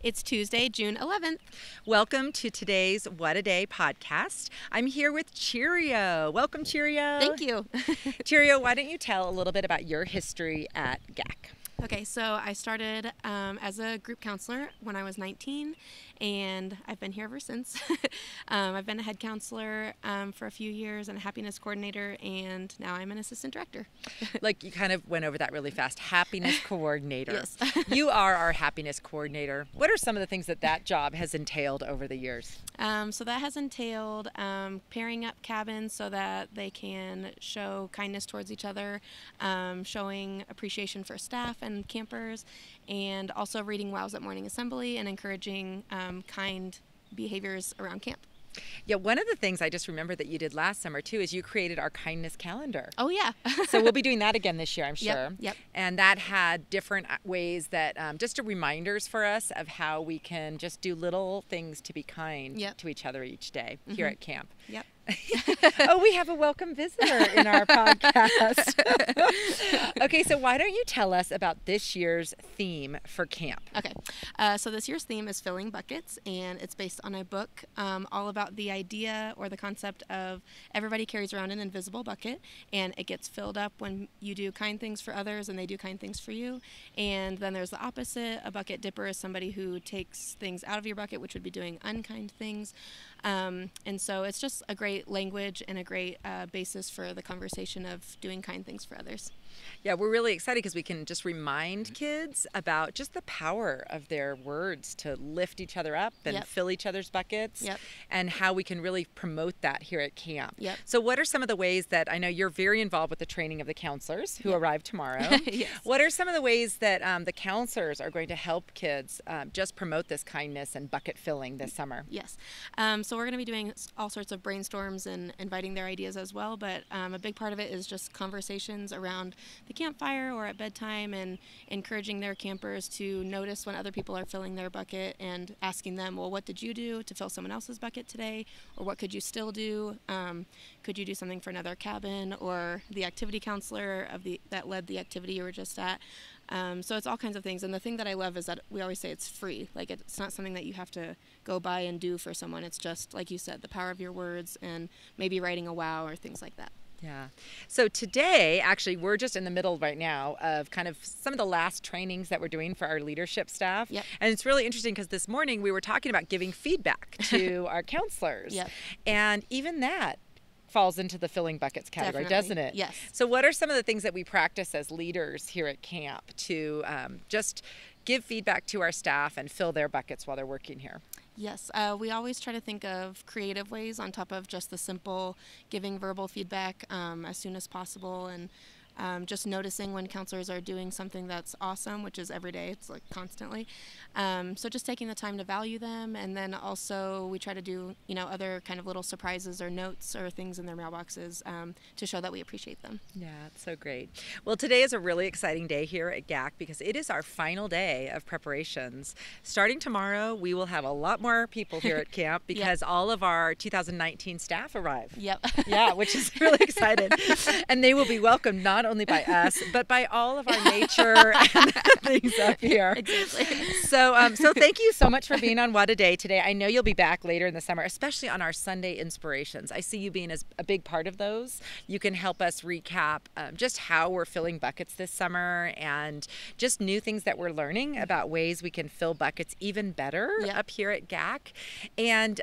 It's Tuesday, June 11th. Welcome to today's What a Day podcast. I'm here with Cheerio. Welcome, Cheerio. Thank you. Cheerio, why don't you tell a little bit about your history at GAC? Okay, so I started as a group counselor when I was 19, and I've been here ever since. I've been a head counselor for a few years and a happiness coordinator, and now I'm an assistant director. Like, you kind of went over that really fast. Happiness coordinator. Yes. You are our happiness coordinator. What are some of the things that job has entailed over the years? So that has entailed pairing up cabins so that they can show kindness towards each other, showing appreciation for staff and campers, and also reading wows at morning assembly and encouraging kind behaviors around camp. Yeah, one of the things I just remember that you did last summer too is you created our kindness calendar. Oh yeah. So we'll be doing that again this year, I'm sure. Yep. And that had different ways that just reminders for us of how we can just do little things to be kind to each other each day here at camp. Yep. Oh, we have a welcome visitor in our podcast. Okay, so why don't you tell us about this year's theme for camp? Okay, so this year's theme is filling buckets, and it's based on a book all about the idea or the concept of everybody carries around an invisible bucket, and it gets filled up when you do kind things for others and they do kind things for you. And then there's the opposite. A bucket dipper is somebody who takes things out of your bucket, which would be doing unkind things. And so it's just a great language and a great basis for the conversation of doing kind things for others. Yeah, we're really excited because we can just remind kids about just the power of their words to lift each other up and fill each other's buckets, and how we can really promote that here at camp. So what are some of the ways that, I know you're very involved with the training of the counselors who arrive tomorrow. What are some of the ways that the counselors are going to help kids just promote this kindness and bucket filling this summer? Yes. So we're going to be doing all sorts of brainstorms and inviting their ideas as well, but a big part of it is just conversations around the campfire or at bedtime, and encouraging their campers to notice when other people are filling their bucket and asking them, well, what did you do to fill someone else's bucket today? Or what could you still do? Could you do something for another cabin, or the activity counselor that led the activity you were just at? So it's all kinds of things. And the thing that I love is that we always say it's free. Like, it's not something that you have to go buy and do for someone. It's just, like you said, the power of your words and maybe writing a wow or things like that. Yeah. So today, actually, we're just in the middle right now of kind of some of the last trainings that we're doing for our leadership staff. And it's really interesting because this morning we were talking about giving feedback to our counselors. And even that falls into the filling buckets category, doesn't it? Yes. So what are some of the things that we practice as leaders here at camp to just give feedback to our staff and fill their buckets while they're working here? Yes, we always try to think of creative ways on top of just the simple giving verbal feedback as soon as possible, and just noticing when counselors are doing something that's awesome, which is every day, it's like constantly. So just taking the time to value them, and then also we try to do, other kind of little surprises or notes or things in their mailboxes to show that we appreciate them. Yeah, it's so great. Well, today is a really exciting day here at GAC because it is our final day of preparations. Starting tomorrow, we will have a lot more people here at camp because all of our 2019 staff arrive. Yeah, which is really exciting. And they will be welcomed not only by us, but by all of our nature and things up here. Exactly. So thank you so much for being on What a Day today. I know you'll be back later in the summer, especially on our Sunday inspirations. I see you being a big part of those. You can help us recap just how we're filling buckets this summer and just new things that we're learning about ways we can fill buckets even better up here at GAC. And,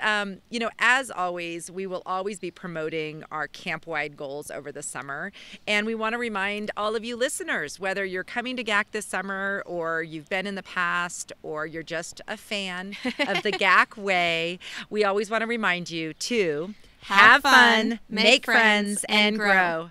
as always, we will always be promoting our camp-wide goals over the summer. And we want to remind all of you listeners, whether you're coming to GAC this summer or you've been in the past or you're just a fan of the GAC way, we always want to remind you to have fun, make friends, and grow.